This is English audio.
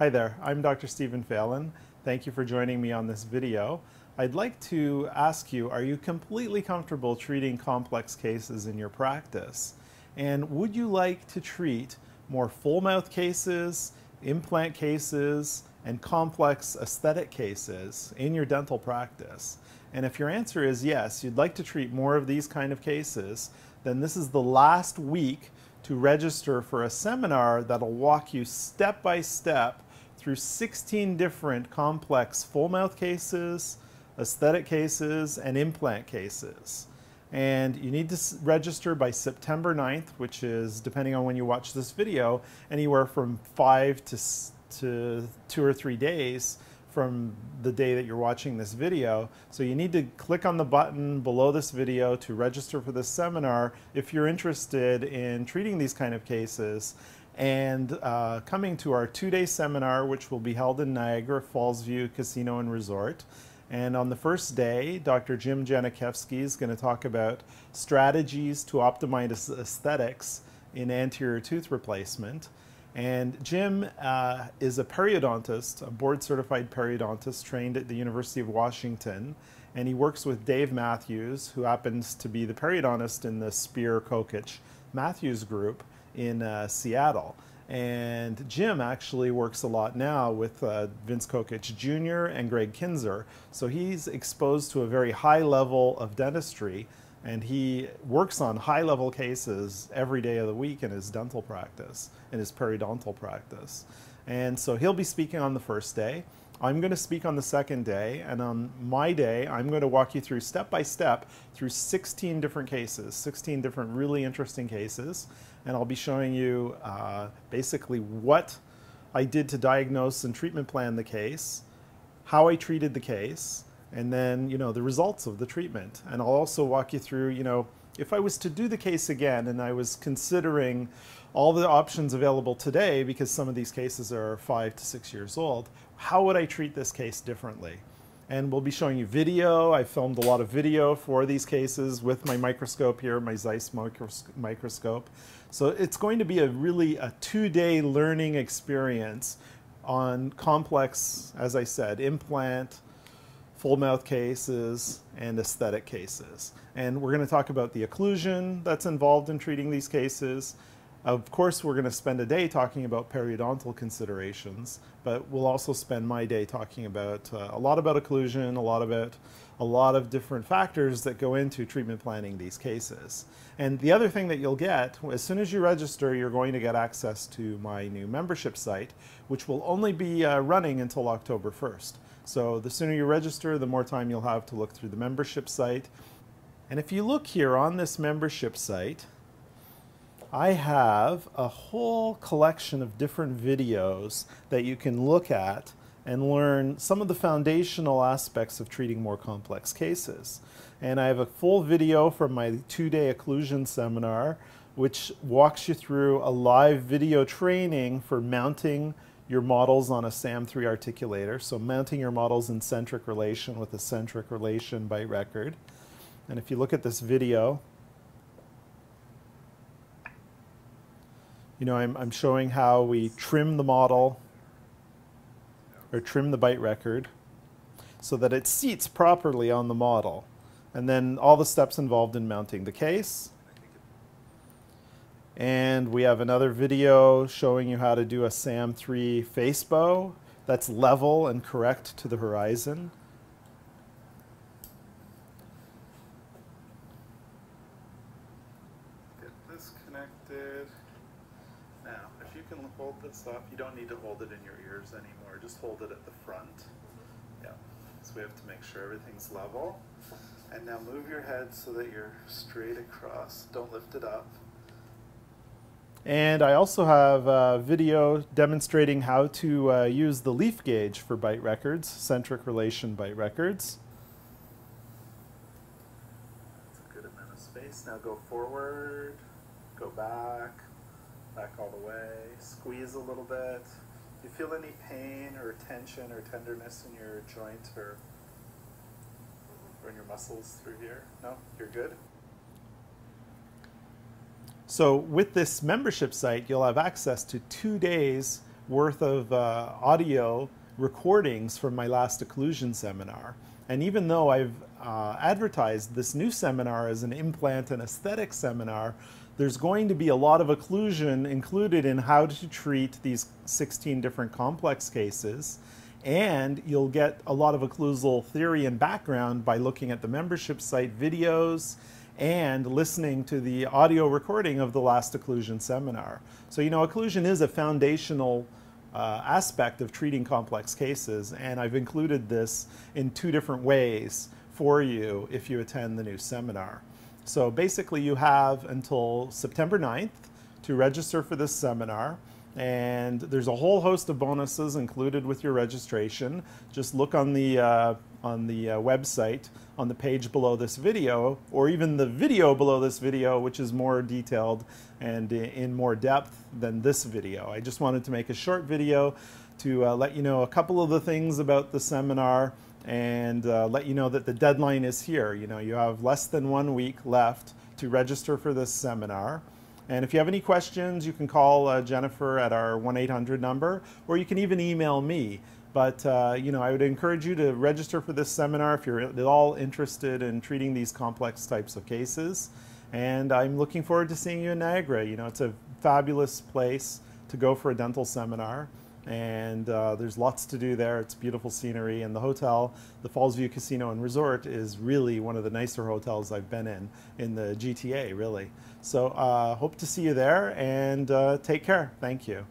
Hi there, I'm Dr. Stephen Phelan. Thank you for joining me on this video. I'd like to ask you, are you completely comfortable treating complex cases in your practice? And would you like to treat more full mouth cases, implant cases, and complex aesthetic cases in your dental practice? And if your answer is yes, you'd like to treat more of these kind of cases, then this is the last week to register for a seminar that'll walk you step by step through 16 different complex full mouth cases, aesthetic cases, and implant cases. And you need to register by September 9th, which is, depending on when you watch this video, anywhere from 5 to 2 or 3 days from the day that you're watching this video. So you need to click on the button below this video to register for this seminar if you're interested in treating these kind of cases and coming to our 2-day seminar, which will be held in Niagara Falls View Casino and Resort. And on the first day, Dr. Jim Janikowski is going to talk about strategies to optimize aesthetics in anterior tooth replacement. And Jim is a periodontist, a board-certified periodontist trained at the University of Washington, and he works with Dave Matthews, who happens to be the periodontist in the Spear Kokich Matthews group in Seattle. And Jim actually works a lot now with Vince Kokich Jr. and Greg Kinzer, so he's exposed to a very high level of dentistry, and he works on high-level cases every day of the week in his dental practice, in his periodontal practice. And so he'll be speaking on the first day. I'm going to speak on the second day, and on my day, I'm going to walk you through step by step through 16 different cases, 16 different really interesting cases, and I'll be showing you basically what I did to diagnose and treatment plan the case, how I treated the case, and then, the results of the treatment. And I'll also walk you through, if I was to do the case again and I was considering all the options available today, because some of these cases are 5 to 6 years old, how would I treat this case differently? And we'll be showing you video. I filmed a lot of video for these cases with my microscope here, my Zeiss microscope. So it's going to be a 2-day learning experience on complex, as I said, implant, full mouth cases, and aesthetic cases. And we're going to talk about the occlusion that's involved in treating these cases. Of course, we're going to spend a day talking about periodontal considerations, but we'll also spend my day talking about a lot about occlusion, a lot of different factors that go into treatment planning these cases. And the other thing that you'll get, as soon as you register, you're going to get access to my new membership site, which will only be running until October 1st. So the sooner you register, the more time you'll have to look through the membership site. And if you look here on this membership site, I have a whole collection of different videos that you can look at and learn some of the foundational aspects of treating more complex cases. And I have a full video from my 2-day occlusion seminar, which walks you through a live video training for mounting your models on a SAM3 articulator, so mounting your models in centric relation with a centric relation bite record. And if you look at this video, I'm showing how we trim the model, or trim the bite record, so that it seats properly on the model. And then all the steps involved in mounting the case. And we have another video showing you how to do a SAM3 face bow that's level and correct to the horizon. Get this connected. Now, if you can hold this up, you don't need to hold it in your ears anymore, just hold it at the front. Yeah, so we have to make sure everything's level. And now move your head so that you're straight across, don't lift it up. And I also have a video demonstrating how to use the leaf gauge for bite records, centric relation bite records. That's a good amount of space. Now go forward, go back all the way, squeeze a little bit. Do you feel any pain or tension or tenderness in your joint or in your muscles through here? No? You're good? So with this membership site, you'll have access to 2 days worth of audio recordings from my last occlusion seminar. And even though I've advertised this new seminar as an implant and aesthetic seminar, there's going to be a lot of occlusion included in how to treat these 16 different complex cases. And you'll get a lot of occlusal theory and background by looking at the membership site videos and listening to the audio recording of the last occlusion seminar. So, you know, occlusion is a foundational aspect of treating complex cases, and I've included this in 2 different ways for you if you attend the new seminar. So basically you have until September 9th to register for this seminar, and there's a whole host of bonuses included with your registration. Just look on the website on the page below this video, or even the video below this video, which is more detailed and in more depth than this video. I just wanted to make a short video to let you know a couple of the things about the seminar and let you know that the deadline is here. You know, you have less than 1 week left to register for this seminar. And if you have any questions, you can call Jennifer at our 1-800 number, or you can even email me. But you know, I would encourage you to register for this seminar if you're at all interested in treating these complex types of cases. And I'm looking forward to seeing you in Niagara. You know, it's a fabulous place to go for a dental seminar. And there's lots to do there. It's beautiful scenery, and the hotel, the Fallsview Casino and Resort, is really one of the nicer hotels I've been in the GTA, really. So hope to see you there, and take care. Thank you.